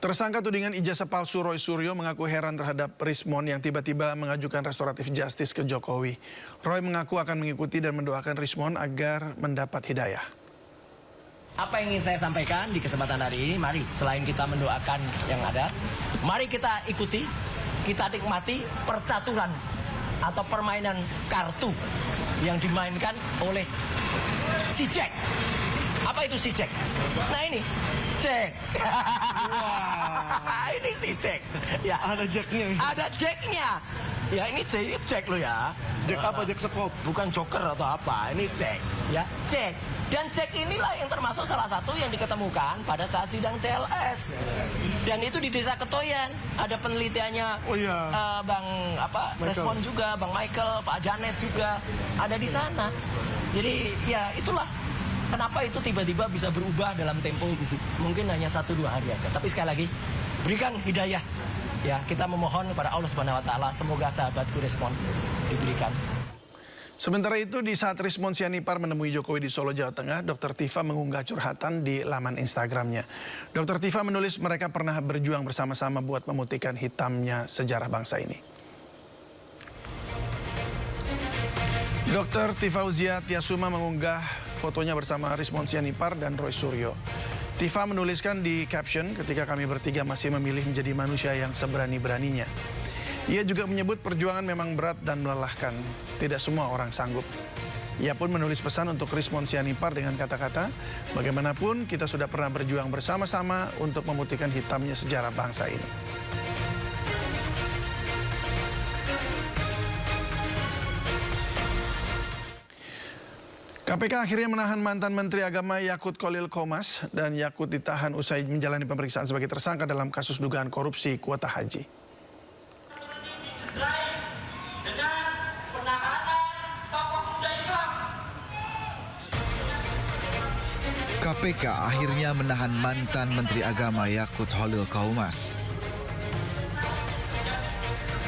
Tersangka tudingan ijazah palsu Roy Suryo mengaku heran terhadap Rismon yang tiba-tiba mengajukan restoratif justice ke Jokowi. Roy mengaku akan mengikuti dan mendoakan Rismon agar mendapat hidayah. Apa yang ingin saya sampaikan di kesempatan hari ini, mari selain kita mendoakan yang ada, mari kita ikuti, kita nikmati percaturan atau permainan kartu yang dimainkan oleh si Jack. Apa itu si Jack? Nah ini, Jack. Wow. Ini si Jack. Ya. Ada Jacknya. Ada Jacknya. Ya ini Jack lo ya. Jack apa? Jack Sekop? Bukan Joker atau apa. Ini Jack. Ya, Jack. Dan Jack inilah yang termasuk salah satu yang diketemukan pada saat sidang CLS. Dan itu di Desa Ketoyan. Ada penelitiannya. Oh iya. Bang Respon juga, Bang Michael, Pak Janes juga ada di sana. Jadi ya itulah kenapa itu tiba-tiba bisa berubah dalam tempo mungkin hanya 1-2 hari aja. Tapi sekali lagi berikan hidayah. Ya, kita memohon kepada Allah Subhanahu wa taala semoga sahabatku Respon diberikan. Sementara itu di saat Rismon Sianipar menemui Jokowi di Solo, Jawa Tengah, Dr. Tifa mengunggah curhatan di laman Instagramnya. Dr. Tifa menulis mereka pernah berjuang bersama-sama buat memutihkan hitamnya sejarah bangsa ini. Dr. Tifa Uzia Tiasuma mengunggah fotonya bersama Rismon Sianipar dan Roy Suryo. Tifa menuliskan di caption, ketika kami bertiga masih memilih menjadi manusia yang seberani-beraninya. Ia juga menyebut perjuangan memang berat dan melelahkan. Tidak semua orang sanggup. Ia pun menulis pesan untuk Rismon Sianipar dengan kata-kata, bagaimanapun kita sudah pernah berjuang bersama-sama untuk memutihkan hitamnya sejarah bangsa ini. KPK akhirnya menahan mantan Menteri Agama Yakut Khalil Qomas dan Yakut ditahan usai menjalani pemeriksaan sebagai tersangka dalam kasus dugaan korupsi kuota haji. Dengan penahanan tokoh muda Islam. KPK akhirnya menahan mantan Menteri Agama Yakut Khalil Qomas.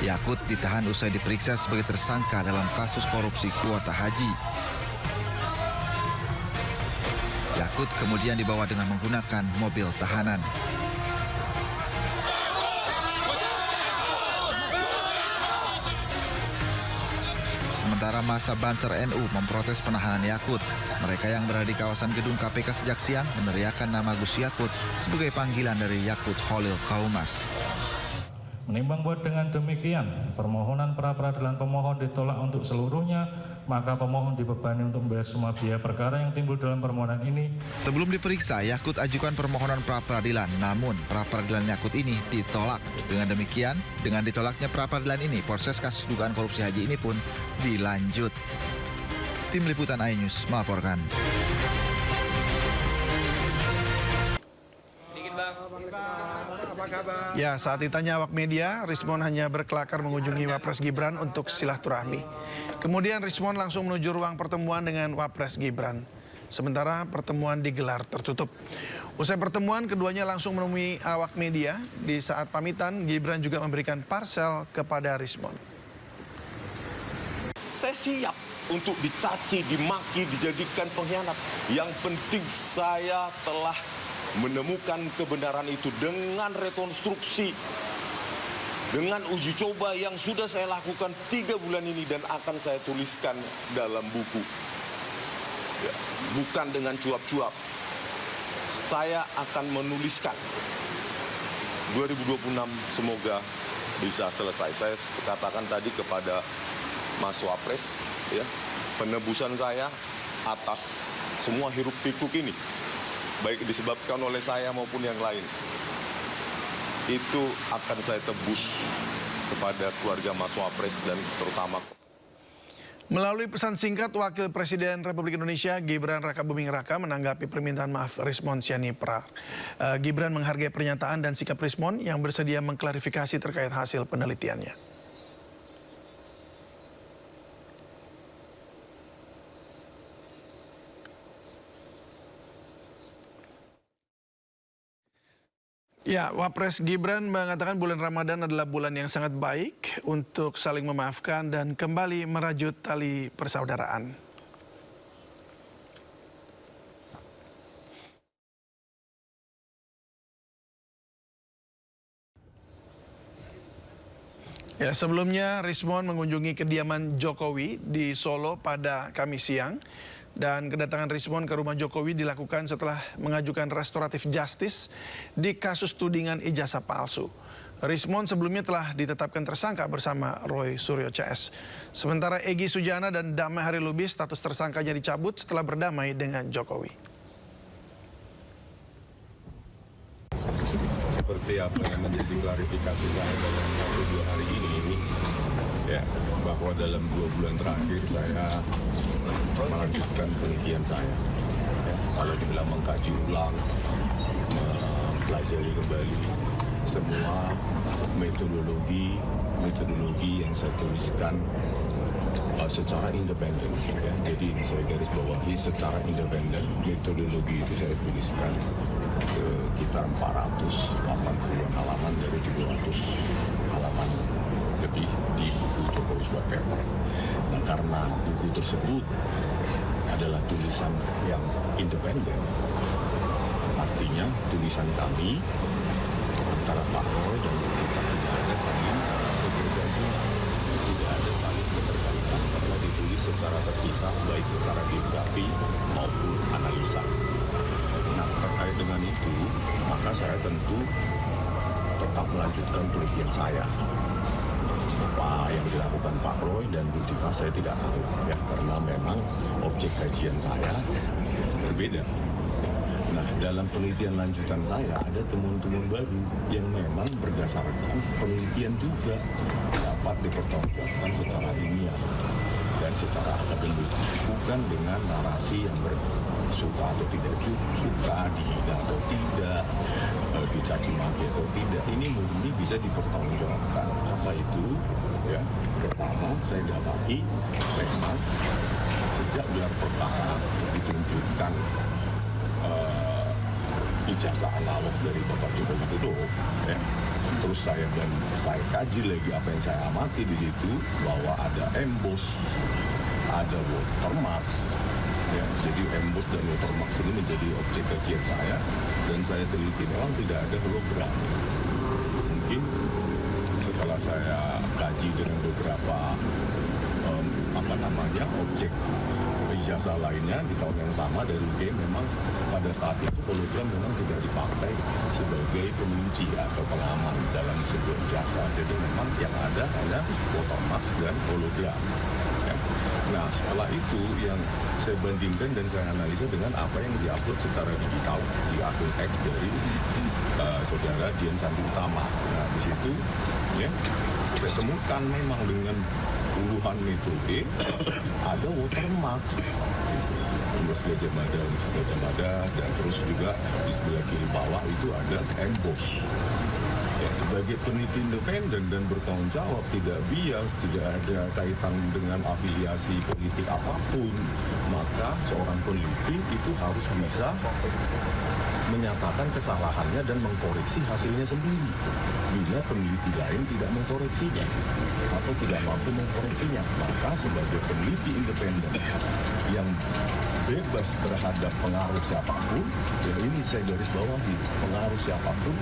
Yakut ditahan usai diperiksa sebagai tersangka dalam kasus korupsi kuota haji. Yakut kemudian dibawa dengan menggunakan mobil tahanan. Sementara massa Banser NU memprotes penahanan Yakut. Mereka yang berada di kawasan gedung KPK sejak siang meneriakan nama Gus Yakut sebagai panggilan dari Yakut Khalil Qomas. Menimbang bahwa dengan demikian permohonan pra-peradilan pemohon ditolak untuk seluruhnya, maka pemohon dibebani untuk membayar semua biaya perkara yang timbul dalam permohonan ini. Sebelum diperiksa, Yakut ajukan permohonan pra-peradilan, namun pra-peradilan Yakut ini ditolak. Dengan demikian, dengan ditolaknya pra-peradilan ini, proses kasus dugaan korupsi haji ini pun dilanjut. Tim Liputan iNews melaporkan. Ya, saat ditanya awak media, Rismon hanya berkelakar mengunjungi Wapres Gibran untuk silaturahmi. Kemudian Rismon langsung menuju ruang pertemuan dengan Wapres Gibran. Sementara pertemuan digelar tertutup. Usai pertemuan, keduanya langsung menemui awak media. Di saat pamitan, Gibran juga memberikan parsel kepada Rismon. Saya siap untuk dicaci, dimaki, dijadikan pengkhianat. Yang penting saya telah menemukan kebenaran itu dengan rekonstruksi, dengan uji coba yang sudah saya lakukan 3 bulan ini dan akan saya tuliskan dalam buku. Ya, bukan dengan cuap-cuap. Saya akan menuliskan 2026 semoga bisa selesai. Saya katakan tadi kepada Mas Wapres, ya, penebusan saya atas semua hiruk pikuk ini, baik disebabkan oleh saya maupun yang lain, itu akan saya tebus kepada keluarga Mas Wapres dan terutama. Melalui pesan singkat, Wakil Presiden Republik Indonesia Gibran Rakabuming Raka menanggapi permintaan maaf Rismon Sianipar. Gibran menghargai pernyataan dan sikap Rismon yang bersedia mengklarifikasi terkait hasil penelitiannya. Ya, Wapres Gibran mengatakan bulan Ramadan adalah bulan yang sangat baik untuk saling memaafkan dan kembali merajut tali persaudaraan. Ya, sebelumnya Rismond mengunjungi kediaman Jokowi di Solo pada Kamis siang. Dan kedatangan Rismond ke rumah Jokowi dilakukan setelah mengajukan restoratif justice di kasus tudingan ijazah palsu. Rismond sebelumnya telah ditetapkan tersangka bersama Roy Suryo CS. Sementara Egy Sujana dan Damai Harilubis status tersangkanya dicabut setelah berdamai dengan Jokowi. Seperti apa yang menjadi klarifikasi saya dalam 1-2 hari ini, ya, bahwa dalam 2 bulan terakhir saya melanjutkan penelitian saya. Ya, kalau dibilang mengkaji ulang, mempelajari kembali semua metodologi yang saya tuliskan secara independen. Ya. Jadi saya garis bawahi secara independen, metodologi itu saya tuliskan sekitar 480 halaman dari 200 halaman lebih di buku Jokowi White Paper. Nah, karena buku tersebut adalah tulisan yang independen, artinya tulisan kami antara Pak Roy dan kita tidak ada saling bergabung, tidak ada saling keterkaitan karena ditulis secara terpisah, baik secara biografi maupun analisa. Nah, terkait dengan itu, maka saya tentu tetap melanjutkan penelitian saya. Apa yang dilakukan Pak Roy dan Bu Tifa saya tidak tahu, ya, karena memang objek kajian saya berbeda. Nah, dalam penelitian lanjutan saya ada temuan-temuan baru yang memang berdasarkan penelitian juga dapat dipertanggungjawabkan secara ilmiah dan secara akademik, bukan dengan narasi yang suka atau tidak suka, dihina atau tidak, dicaci maki atau tidak. Ini murni bisa dipertanggungjawabkan. Apa itu? Ya, pertama saya dapati memang sejak gelar perkara ditunjukkan ijazah analog dari Bapak Joko Widodo, ya. Terus saya kaji lagi apa yang saya amati di situ, bahwa ada emboss, ada watermark, ya. Jadi emboss dan watermark ini menjadi objek kajian saya, dan saya teliti memang tidak ada hologram. Mungkin setelah saya kaji dengan beberapa objek ijazah lainnya di tahun yang sama dari UGM, memang pada saat itu hologram memang tidak dipakai sebagai pengunci atau pengaman dalam sebuah ijazah. Jadi memang yang ada hanya watermark dan hologram. Ya. Nah, setelah itu yang saya bandingkan dan saya analisa dengan apa yang diupload secara digital di akun X dari saudara Dian Sandi Utama. Nah, di situ ya saya temukan memang dengan puluhan metode ada watermark, Gajah Mada, dan terus juga di sebelah kiri bawah itu ada emboss. Ya, sebagai peneliti independen dan bertanggung jawab, tidak bias, tidak ada kaitan dengan afiliasi politik apapun, maka seorang peneliti itu harus bisa menyatakan kesalahannya dan mengkoreksi hasilnya sendiri. Bila peneliti lain tidak mengkoreksinya atau tidak mampu mengkoreksinya, maka sebagai peneliti independen yang bebas terhadap pengaruh siapapun, ya ini saya garis bawahi, pengaruh siapapun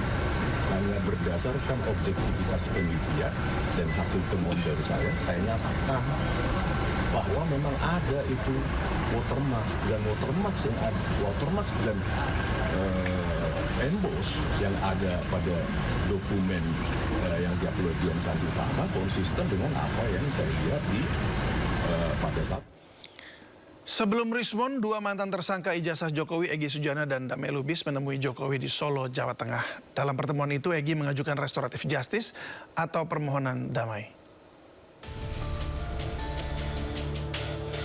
hanya berdasarkan objektivitas penelitian dan hasil temuan dari saya nyatakan bahwa memang ada itu watermark dan emboss yang ada pada dokumen yang diupload Dian Sandi Utama konsisten dengan apa yang saya lihat di pada saat. Sebelum Rismond, dua mantan tersangka ijazah Jokowi, Egy Sujana dan Damai Lubis menemui Jokowi di Solo, Jawa Tengah. Dalam pertemuan itu, Egy mengajukan restoratif justice atau permohonan damai.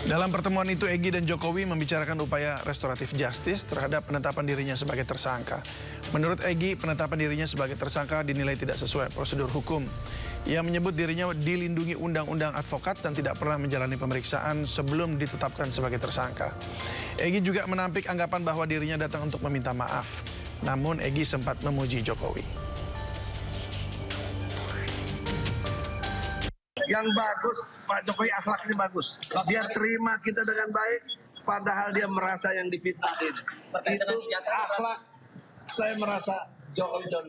Dalam pertemuan itu, Egy dan Jokowi membicarakan upaya restoratif justice terhadap penetapan dirinya sebagai tersangka. Menurut Egy, penetapan dirinya sebagai tersangka dinilai tidak sesuai prosedur hukum. Ia menyebut dirinya dilindungi undang-undang advokat dan tidak pernah menjalani pemeriksaan sebelum ditetapkan sebagai tersangka. Egy juga menampik anggapan bahwa dirinya datang untuk meminta maaf. Namun Egy sempat memuji Jokowi. Yang bagus, Pak Jokowi akhlaknya bagus. Dia terima kita dengan baik, padahal dia merasa yang difitnahin. Itu akhlak, saya merasa Jokowi